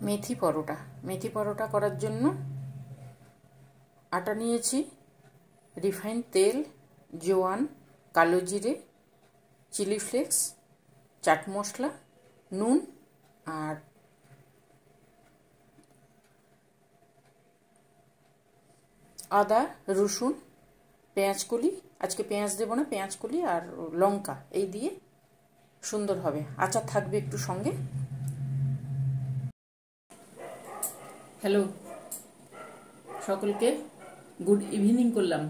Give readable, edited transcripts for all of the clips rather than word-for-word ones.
মেথি পরোটা। মেথি পরোটা করার জন্য আটা নিয়েছি, রিফাইন্ড তেল, জোয়ান, কালো জিরে, চিলি ফ্লেক্স, চাট মশলা, নুন আর আদা, রসুন, পেঁয়াজ কলি, আজকে পেঁয়াজ দেবো না, পেঁয়াজ কলি আর লঙ্কা, এই দিয়ে সুন্দর হবে। আচার থাকবে একটু সঙ্গে। হ্যালো সকলকে, গুড ইভিনিং করলাম।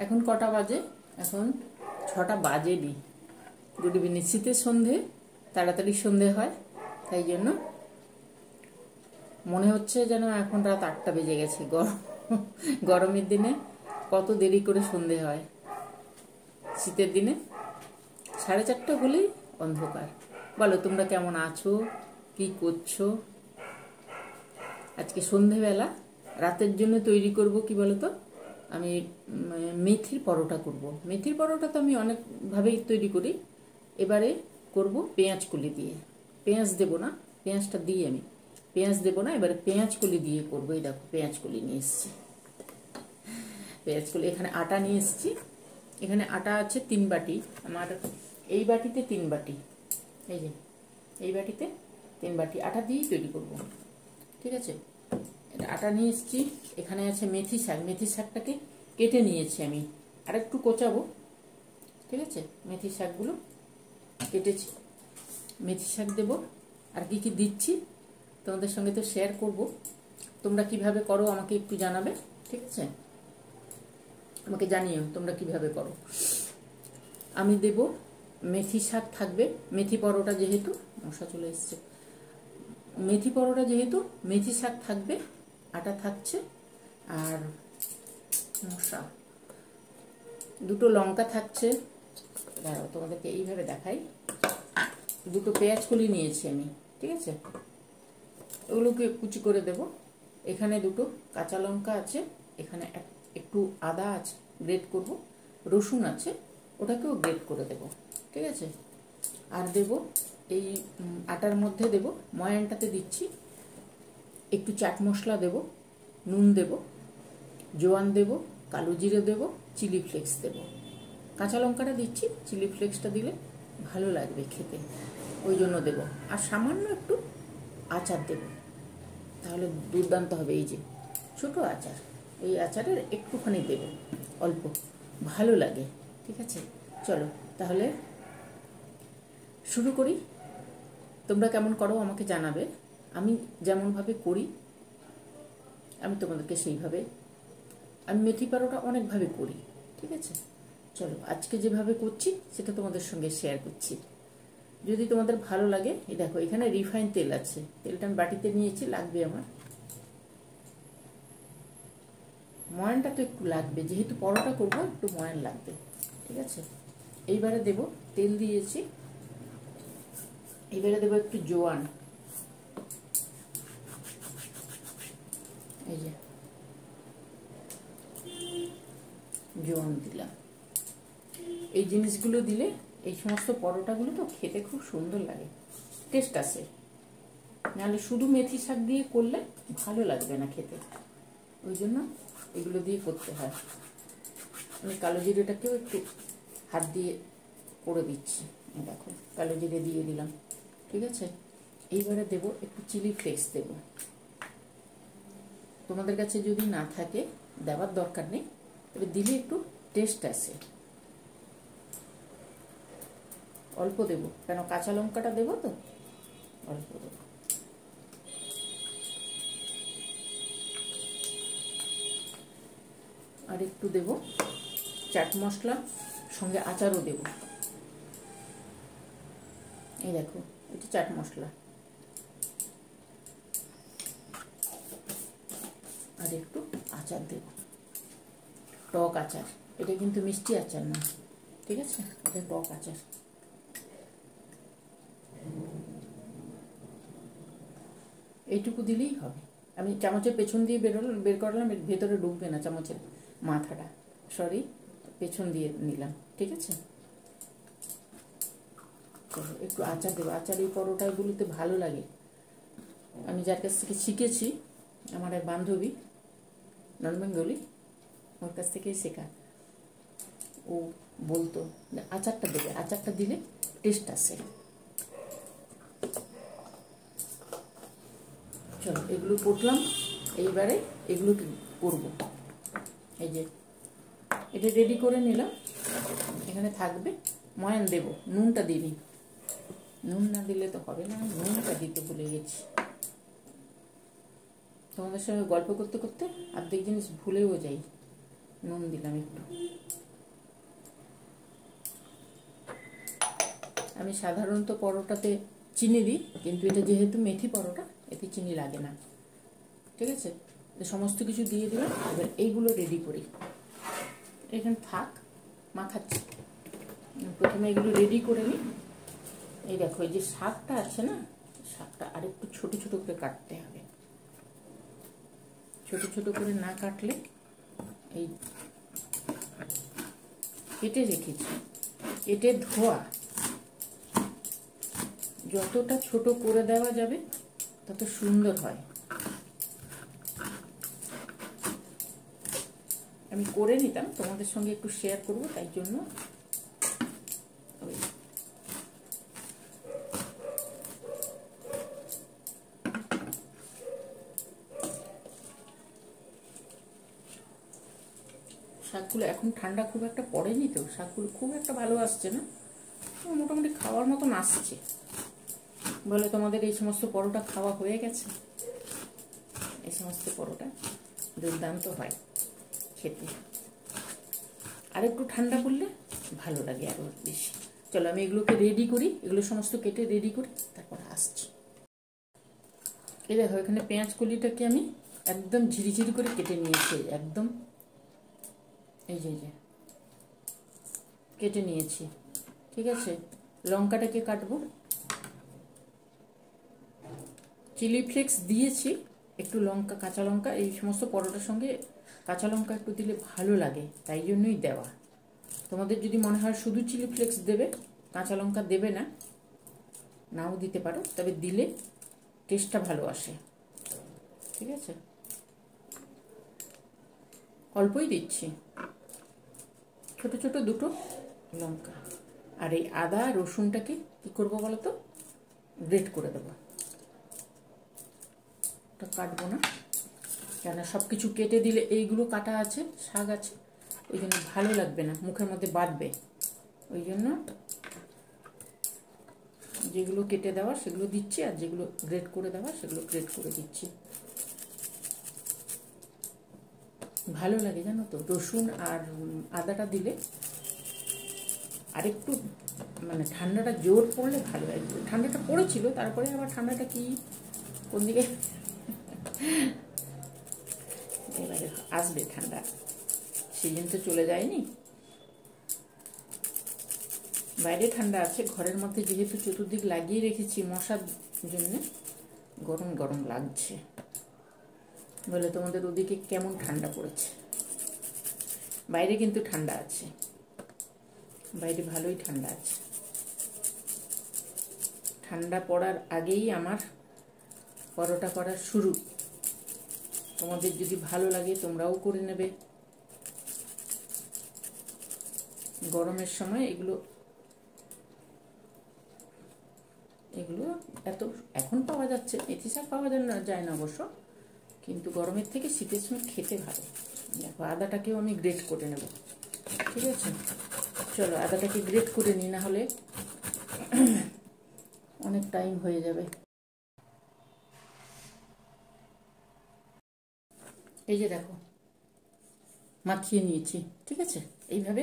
এখন কটা বাজে? এখন 6টা বাজেনি। Good evening. শীতের সন্ধে, তাড়াতাড়ি সন্ধে হয়, তাই জন্য মনে হচ্ছে যেন এখন রাত 8টা বেজে গেছে। গরমের দিনে কত দেরি করে সন্ধে হয়, শীতের দিনে 4:30 হলেই অন্ধকার। বলো তোমরা কেমন আছো, কি করছো? আজকে সন্ধেবেলা রাতের জন্য তৈরি করব কি বলো তো, আমি মেথির পরোটা করব। মেথির পরোটা তো আমি অনেকভাবেই তৈরি করি, এবারে করব পেঁয়াজ কলি দিয়ে। পেঁয়াজ দেবো না, পেঁয়াজটা দিয়ে আমি পেঁয়াজ দেবো না, এবারে পেঁয়াজ কলি দিয়ে করবো। এই দেখো পেঁয়াজ কলি নিয়ে এসেছি, পেঁয়াজ কলি। এখানে আটা নিয়ে এসেছি, এখানে আটা আছে 3 বাটি। আমার এই বাটিতে 3 বাটি, এই যে এই বাটিতে 3 বাটি আটা দিয়েই তৈরি করব, ঠিক আছে? আটা নিয়ে এসেছি। এখানে আছে মেথি শাক, মেথি শাকটাকে কেটে নিয়েছি আমি, আর একটু কোচাবো, ঠিক আছে? মেথি শাকগুলো কেটেছি, মেথি শাক দেবো। আর কি কি দিচ্ছি তোমাদের সঙ্গে তো শেয়ার করব। তোমরা কিভাবে করো আমাকে একটু জানাবে, ঠিক আছে? আমাকে জানিও তোমরা কিভাবে করো। আমি দেব মেথি শাক থাকবে, মেথি পরোটা যেহেতু, মশা চলে এসছে, মেথি পরোটা যেহেতু মেথি শাক থাকবে, আটা থাকছে, আর মশা, 2টো লঙ্কা থাকছে। দাঁড়াও তোমাদেরকে এইভাবে দেখাই। 2টো পেঁয়াজ কলি নিয়েছি আমি, ঠিক আছে? ওগুলোকে কুচি করে দেব। এখানে 2টো কাঁচা লঙ্কা আছে, এখানে একটু আদা আছে, গ্রেট করব, রসুন আছে, ওটাকেও গ্রেট করে দেব, ঠিক আছে? আর দেব এই আটার মধ্যে দেব, ময়ানটাতে দিচ্ছি একটু চাট মশলা দেব, নুন দেব, জোয়ান দেব, কালো জিরে দেব, চিলি ফ্লেক্স দেব। কাঁচা লঙ্কাটা দিচ্ছি, চিলি ফ্লেক্সটা দিলে ভালো লাগবে খেতে, ওই জন্য দেব। আর সামান্য একটু আচার দেব, তাহলে দুর্দান্ত হবে। এই যে ছোটো আচার, এই আচারের একটুখানি দেব, অল্প, ভালো লাগে, ঠিক আছে? চলো তাহলে শুরু করি। তোমরা কেমন করো আমাকে জানাবে। আমি যেমনভাবে করি আমি তোমাদেরকে সেইভাবে, আমি মেথি পরোটা অনেকভাবে করি, ঠিক আছে? চলো আজকে যেভাবে করছি সেটা তোমাদের সঙ্গে শেয়ার করছি। যদি তোমাদের ভালো লাগে, এই দেখো এখানে রিফাইন তেল আছে, তেলটা আমি বাটিতে নিয়েছি, লাগবে আমার। ময়ানটা তো একটু লাগবে, যেহেতু পরোটা করবো একটু ময়ান লাগবে, ঠিক আছে? এইবারে দেব, তেল দিয়েছি, এবারে দেবো একটু জোয়ান, এই যে জোয়ান দিলাম। এই জিনিসগুলো দিলে এই সমস্ত পরোটাগুলো তো খেতে খুব সুন্দর লাগে, টেস্ট আসে। নাহলে শুধু মেথি শাক দিয়ে করলে ভালো লাগবে না খেতে, ওই জন্য এগুলো দিয়ে করতে হয়। আমি কালো জিরেটাকেও একটু হাত দিয়ে করে দিচ্ছি, দেখো কালো জিরে দিয়ে দিলাম, ঠিক আছে? এইবারে দেব একটু চিলি ফ্লেক্স দেব। তোমাদের কাছে যদি না থাকে দেওয়ার দরকার নেই, তবে দিলে একটু টেস্ট আসে। অল্প দেব, কেন কাঁচা লঙ্কাটা দেবো তো, অল্প দেবো। আর একটু দেব চাট মশলা, সঙ্গে আচারও দেব। এই দেখো এটা চাট মশলা, আর একটু আচার দেব, টক আচার। এটা কিন্তু মিষ্টি আচার না, ঠিক আছে? এটা টক আচার। এইটুকু দিলেই হবে। আমি চামচের পেছন দিয়ে বের করলাম, ভেতরে ঢুকবে না চামচের মাথাটা, সরি, পেছন দিয়ে নিলাম, ঠিক আছে? একটু আচার দেবো, আচার এই পরোটাগুলোতে ভালো লাগে, আমি যার কাছ থেকে শিখেছি, আমার এক বান্ধবী নন বেঙ্গলি, ওর কাছ থেকেই শেখা। ও বলতো আচারটা দেবে, আচারটা দিলে টেস্ট আসে। চলো এগুলো করলাম, এইবারে এগুলো করবো। এই যে এটা রেডি করে নিলাম, এখানে থাকবে। ময়ান দেবো, নুনটা দিবি, নুন না দিলে তো হবে না, নুনটা দিতে ভুলে গেছি। তোমাদের সঙ্গে গল্প করতে করতে অর্ধেক জিনিস ভুলেও যাই। নুন দিলাম একটু। আমি সাধারণত পরোটাতে চিনি দিই, কিন্তু এটা যেহেতু মেথি পরোটা, এতে চিনি লাগে না। ঠিক আছে, সমস্ত কিছু দিয়ে দিলাম। এবার এইগুলো রেডি করি, এখানে থাক, মাখাচ্ছি। প্রথমে এগুলো রেডি করে নিই। এই দেখো, এই যে শাকটা আছে না, শাকটা আরেকটু ছোট ছোট করে কাটতে হবে। ছোট ছোট করে না কাটলে, এই কেটে রেখেছি, কেটে ধোয়া, যতটা ছোট করে দেওয়া যাবে তত সুন্দর হয়। আমি করে নিতাম, তোমাদের সঙ্গে একটু শেয়ার করব, তাই জন্য। শাকগুলো এখন ঠান্ডা খুব একটা পড়েনি তো, শাকগুলো খুব একটা ভালো আসছে না, মোটামুটি খাওয়ার মতন আসছে। বলে তোমাদের এই সমস্ত পরোটা খাওয়া হয়ে গেছে? এই সমস্ত পরোটা দুর্দান্ত হয় খেতে, আর একটু ঠান্ডা করলে ভালো লাগে আরও বেশি। চলো আমি এগুলোকে রেডি করি, এগুলো সমস্ত কেটে রেডি করি, তারপর আসছি। এই দেখো, এখানে পেঁয়াজ কলিটাকে আমি একদম ঝিরিঝিরি করে কেটে নিয়েছি, একদম এই যে কেটে নিয়েছি। ঠিক আছে, লঙ্কাটাকে কাটবো। চিলি ফ্লেক্স দিয়েছি, একটু লঙ্কা, কাঁচা লঙ্কা, এই সমস্ত পরোটার সঙ্গে কাঁচা লঙ্কা একটু দিলে ভালো লাগে, তাই জন্যই দেওয়া। তোমাদের যদি মনে হয় শুধু চিলি ফ্লেক্স দেবে, কাঁচা লঙ্কা দেবে না, নাও দিতে পারো, তবে দিলে টেস্টটা ভালো আসে। ঠিক আছে, অল্পই দিচ্ছি, ছোট ছোট দুটো লঙ্কা। আর এই আদা রসুনটাকে কী করবো বলো তো, গ্রেট করে দেবো। ওটা কাটবো না, কেন সব কিছু কেটে দিলে, এইগুলো কাটা আছে, শাক আছে, ওই জন্য ভালো লাগবে না, মুখের মধ্যে বাঁধবে। ওই জন্য যেগুলো কেটে দেওয়া সেগুলো দিচ্ছি, আর যেগুলো গ্রেট করে দেওয়া সেগুলো গ্রেট করে দিচ্ছি। ভালো লাগে জানো তো, রসুন আর আদাটা দিলে। আরেকটু মানে ঠান্ডাটা জোর পড়লে ভালো হয়। ঠান্ডাটা পড়েছিল, তারপরে আবার ঠান্ডাটা কি কোন দিকে এবারে আসবে ঠান্ডা, সিজন তো চলে যায়নি। বাইরে ঠান্ডা আছে, ঘরের মধ্যে যেহেতু চতুর্দিক লাগিয়ে রেখেছি মশার জন্য, গরম গরম লাগছে। বলে তোমাদের ওদিকে কেমন ঠান্ডা পড়েছে? বাইরে কিন্তু ঠান্ডা আছে, বাইরে ভালোই ঠান্ডা আছে। ঠান্ডা পড়ার আগেই আমার পরোটা করা শুরু। তোমাদের যদি ভালো লাগে তোমরাও করে নেবে। গরমের সময় এগুলো এত এখন পাওয়া যাচ্ছে, মেথি শাক পাওয়া যায় না অবশ্য, কিন্তু গরমের থেকে শীতের সময় খেতে ভালো। দেখো, আদাটাকেও আমি গ্রেট করে নেব। ঠিক আছে, চলো আদাটাকে গ্রেট করে নিই, না হলে অনেক টাইম হয়ে যাবে। এই যে দেখো, মাখিয়ে নিয়েছি। ঠিক আছে, এইভাবে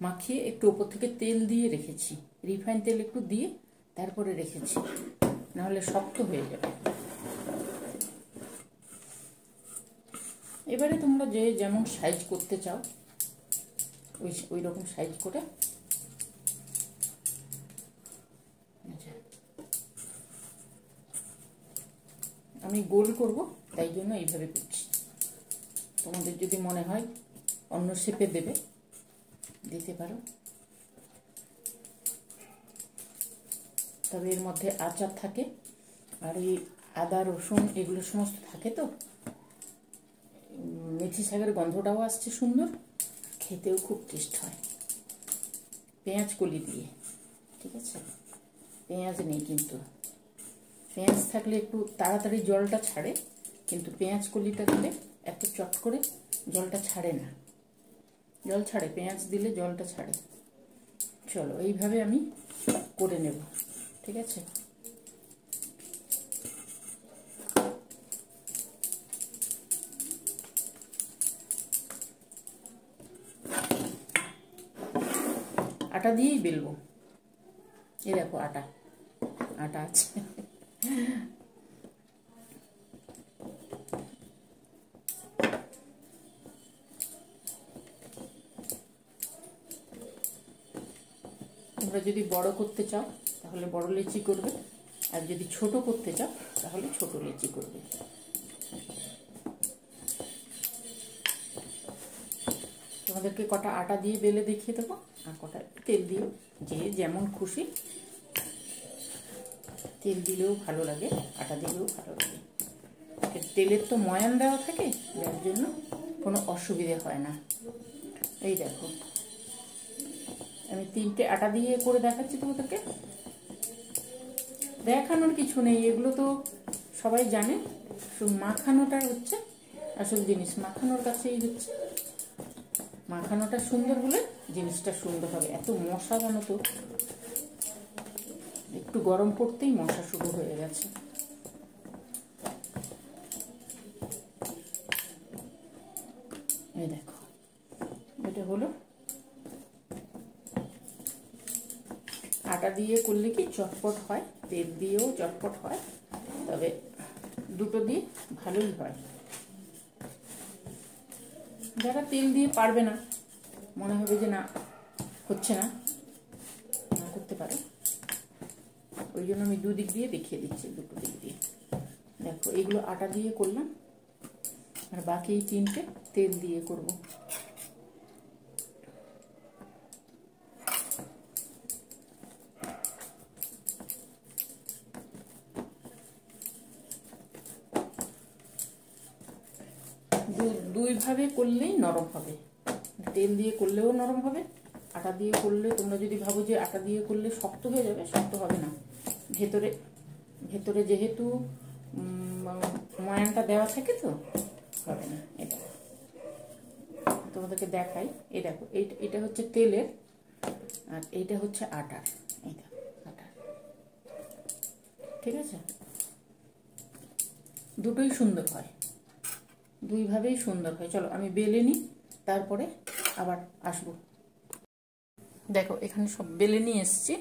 মাখিয়ে একটু ওপর থেকে তেল দিয়ে রেখেছি, রিফাইন তেল একটু দিয়ে তারপরে রেখেছি, নাহলে শক্ত হয়ে যাবে। এবারে তোমরা যে যেমন সাইজ করতে চাও ওই রকম সাইজ করে আমি গোল করব, তাই জন্য এইভাবে করছি। তোমাদের যদি মনে হয় অন্য শেপে দেবে, দিতে পারো। তবে এর মধ্যে আচার থাকে, আর এই আদা রসুন এগুলো সমস্ত থাকে, তো মেথি শাকের গন্ধটাও আসছে সুন্দর, খেতেও খুব টেস্ট হয় পেঁয়াজ কলি দিয়ে। ঠিক আছে, পেঁয়াজ নেই কিন্তু, পেঁয়াজ থাকলে একটু তাড়াতাড়ি জলটা ছাড়ে, কিন্তু পেঁয়াজ কলিটা দিলে এত চট করে জলটা ছাড়ে না। জল ছাড়ে, পেঁয়াজ দিলে জলটা ছাড়ে। চলো এইভাবে আমি করে নেব। ঠিক আছে, আটা দিয়েই বেলবো। এই দেখো আটা আটা আছে। তোমরা যদি বড় করতে চাও তাহলে বড় লেচি করবে, আর যদি ছোট করতে চাও তাহলে ছোট লেচি করবে। তোমাদেরকে কটা আটা দিয়ে বেলে দেখিয়ে দেবো, আর কটা তেল দিয়ে, যে যেমন খুশি। তেল দিলেও ভালো লাগে, আটা দিলেও ভালো লাগে। তেলের তো ময়ান দেওয়া থাকে, যার জন্য কোনো অসুবিধে হয় না। এই দেখো আমি 3টে আটা দিয়ে করে দেখাচ্ছি তোমাদেরকে। দেখানোর কিছু নেই, এগুলো তো সবাই জানে। শুধু মাখানোটা হচ্ছে আসল জিনিস, মাখানোর কাছেই হচ্ছে। মাখানোটা সুন্দর হলে জিনিসটা সুন্দর হবে। এত মশা জানো তো, একটু গরম পড়তেই মশা শুরু হয়ে গেছে। এই দেখো এটা হলো। আটা দিয়ে করলে কি চটপট হয়, তেল দিয়েও চটপট হয়, তবে দুটো দিয়ে ভালোই হয়। যারা তেল দিয়ে পারবে না, মনে হবে যে না হচ্ছে না, না করতে পারে, ওই জন্য আমি দুদিক দিয়ে দেখিয়ে দিচ্ছি, দুটো দিক দিয়ে। দেখো এইগুলো আটা দিয়ে করলাম, আর বাকি 3টে তেল দিয়ে করব। দুইভাবে করলেই নরম হবে। তেল দিয়ে করলেও নরম হবে, আটা দিয়ে করলে তোমরা যদি ভাবো যে আটা দিয়ে করলে শক্ত হয়ে যাবে, শক্ত হবে না। ভেতরে ভেতরে যেহেতু ময়ানটা দেওয়া থাকে, তো হবে না। এটা তোমাদেরকে দেখাই। এই দেখো এটা হচ্ছে তেলের, আর এইটা হচ্ছে আটার। এইটা আটার। ঠিক আছে, দুটোই সুন্দর হয়, দুইভাবেই সুন্দর হয়। চলো আমি বেলে নিই, তারপরে আবার আসবো। দেখো এখানে সব বেলে নিয়ে এসছি,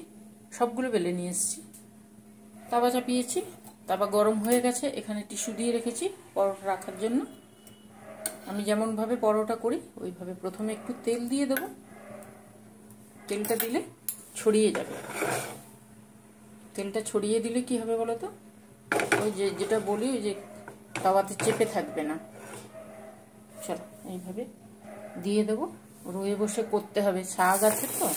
সবগুলো বেলে নিয়ে এসছি। তাওয়া চাপিয়েছি, তাওয়া গরম হয়ে গেছে। এখানে টিস্যু দিয়ে রেখেছি পরোটা রাখার জন্য। আমি যেমনভাবে পরোটা করি ওইভাবে প্রথমে একটু তেল দিয়ে দেবো। তেলটা দিলে ছড়িয়ে যাবে। তেলটা ছড়িয়ে দিলে কি হবে বলো তো, ওই যেটা বলি, ওই যে তাওয়াতে চেপে থাকবে না। চলো এইভাবে দিয়ে দেবো। রয়ে বসে করতে হবে, শাক আছে তো,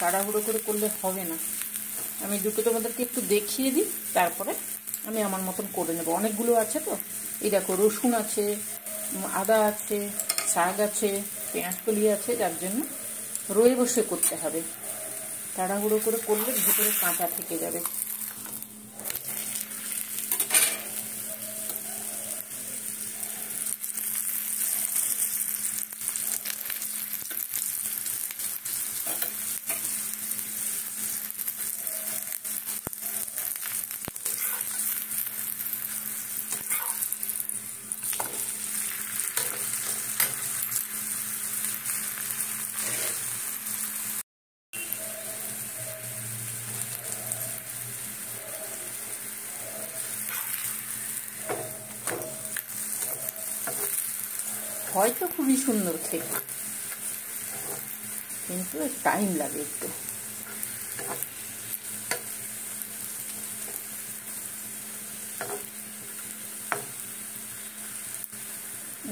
তাড়াহুড়ো করে করলে হবে না। আমি দুটো তোমাদেরকে একটু দেখিয়ে দিই, তারপরে আমি আমার মতন করে নেব। অনেকগুলো আছে তো, এই দেখো রসুন আছে, আদা আছে, শাক আছে, পেঁয়াজ কলি আছে, যার জন্য রয়ে বসে করতে হবে। তাড়াহুড়ো করে করলে ভেতরে কাঁচা থেকে যাবে। হয়তো খুবই সুন্দর খেতে, কিন্তু টাইম লাগে একটু।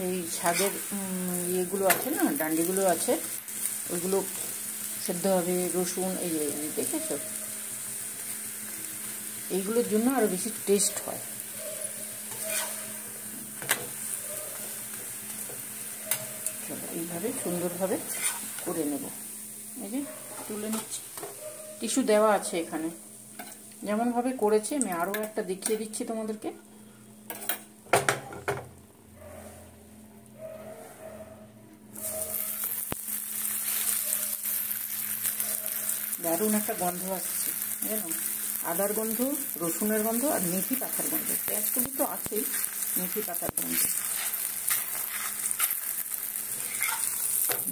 এই শাকের ইয়েগুলো আছে না, ডান্ডিগুলো আছে, ওইগুলো সেদ্ধ হবে। রসুন এই দেখেছো, এইগুলোর জন্য আরও বেশি টেস্ট হয়। চলো এইভাবে সুন্দরভাবে করে নেব। এই যে তুলে নিচ্ছি, টিস্যু দেওয়া আছে এখানে। যেমনভাবে করেছি আমি আরও একটা দেখিয়ে দিচ্ছি তোমাদেরকে। দারুণ একটা গন্ধ আসছে, জানো, আদার গন্ধ, রসুনের গন্ধ আর মেথি পাতার গন্ধ। পেঁয়াজগুলি তো আছেই, মেথি পাতার গন্ধ,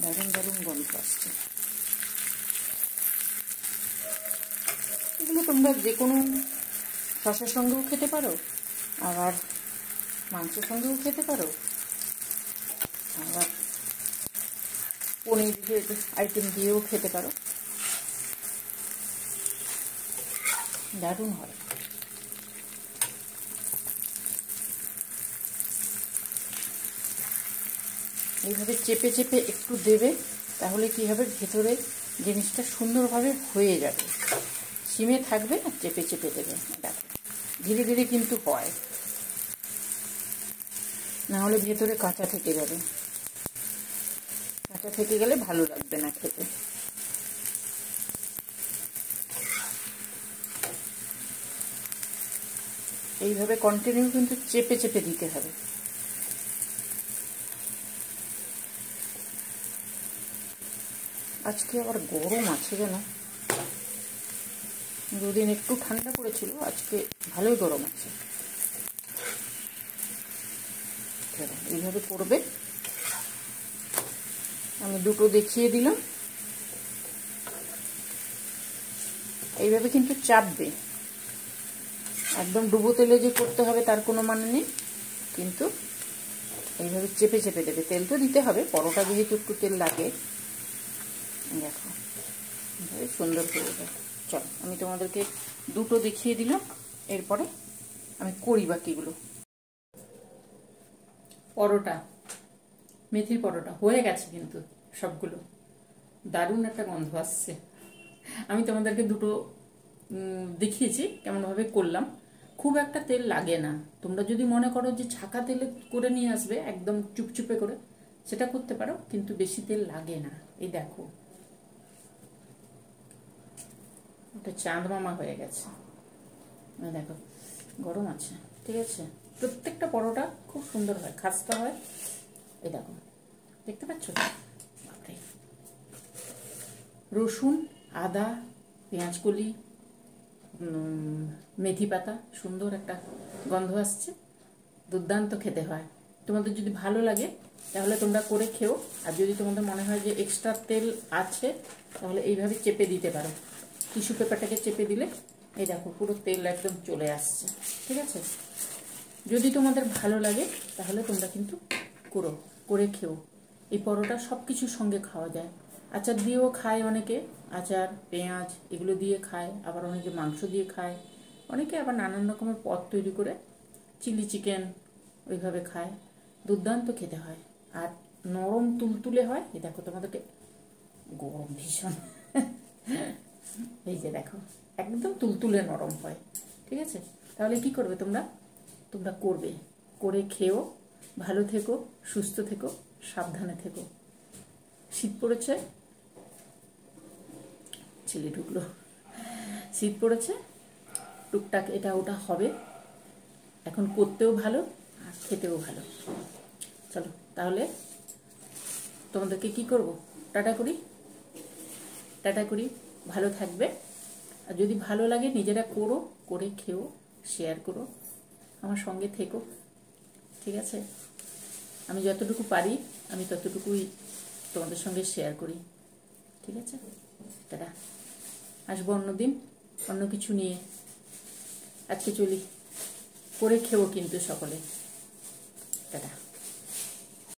দারুণ দারুণ গন্ধ আসছে। এগুলো তোমরা যে কোনো শসার সঙ্গেও খেতে পারো, আবার মাংসের সঙ্গেও খেতে পারো, আবার পনির আইটেম দিয়েও খেতে পারো, দারুণ হয়। এইভাবে চেপে চেপে একটু দেবে, তাহলে কি হবে, ভেতরে জিনিসটা সুন্দরভাবে হয়ে যাবে। সিমে থাকবে আর চেপে চেপে দেবে। দেখো ধীরে ধীরে কিন্তু হয়, না হলে ভেতরে কাঁচা থেকে যাবে। কাঁচা থেকে গেলে ভালো লাগবে না খেতে। এইভাবে কন্টিনিউ কিন্তু চেপে চেপে দিতে হবে। আজকে আবার গরম আছে যেন, দুদিন একটু ঠান্ডা পড়েছিল, আজকে ভালোই গরম আছে। এইভাবে করবে। আমি দুটো দেখিয়ে দিলাম। এইভাবে কিন্তু চাপবে, একদম ডুবো তেলে যে করতে হবে তার কোনো মানে নেই, কিন্তু এইভাবে চেপে চেপে দেবে। তেল তো দিতে হবে, পরোটা যেহেতু একটু তেল লাগে। দেখো এইভাবে সুন্দর হয়ে যায়। চলো আমি তোমাদেরকে দুটো দেখিয়ে দিলাম, এরপরে আমি করি বাকিগুলো। পরোটা, মেথির পরোটা হয়ে গেছে কিন্তু সবগুলো, দারুণ একটা গন্ধ আসছে। আমি তোমাদেরকে দুটো দেখিয়েছি কেমনভাবে করলাম। খুব একটা তেল লাগে না। তোমরা যদি মনে করো যে ছাকা তেলে করে নিয়ে আসবে একদম চুপচুপে করে, সেটা করতে পারো, কিন্তু বেশি তেল লাগে না। এই দেখো ওটা চাঁদ মামা হয়ে গেছে। দেখো গরম আছে, ঠিক আছে। প্রত্যেকটা পরোটা খুব সুন্দর হয়, খাস্তা হয়। এই দেখো দেখতে পাচ্ছ, রসুন, আদা, পেঁয়াজ কলি, মেথি পাতা, সুন্দর একটা গন্ধ আসছে, দুর্দান্ত খেতে হয়। তোমাদের যদি ভালো লাগে তাহলে তোমরা করে খেও, আর যদি তোমাদের মনে হয় যে এক্সট্রা তেল আছে তাহলে এইভাবে চেপে দিতে পারো। টিস্যু পেপারটাকে চেপে দিলে এই দেখো পুরো তেল একদম চলে আসছে, ঠিক আছে। যদি তোমাদের ভালো লাগে তাহলে তোমরা কিন্তু করে খেও। এই পরোটা সব কিছুর সঙ্গে খাওয়া যায়। আচার দিয়েও খায় অনেকে, আচার, পেঁয়াজ এগুলো দিয়ে খায়, আবার অনেকে মাংস দিয়ে খায়, অনেকে আবার নানান রকমের পদ তৈরি করে চিলি চিকেন ওইভাবে খায়। দুর্দান্ত খেতে হয়, আর নরম তুলতুলে হয়। এই দেখো তোমাদেরকে, গরম ভীষণ, এই যে দেখো একদম তুলতুলে নরম হয়, ঠিক আছে। তাহলে কি করবে তোমরা করবে, করে খেও, ভালো থেকো, সুস্থ থেকো, সাবধানে থেকো। শীত পড়েছে, ছেলে ঢুকলো, শীত পড়েছে, টুকটাক এটা ওটা হবে, এখন করতেও ভালো আর খেতেও ভালো। চলো তাহলে তোমাদেরকে কি করব, টাটা করি, ভালো থাকবে। আর যদি ভালো লাগে নিজেরা করে খেও, শেয়ার করো, আমার সঙ্গে থেকো, ঠিক আছে। আমি যতটুকু পারি আমি ততটুকুই তোমাদের সঙ্গে শেয়ার করি, ঠিক আছে। টাটা, আসবো অন্যদিন অন্য কিছু নিয়ে। আজকে চলি, করে খেও কিন্তু সকলে। টাটা।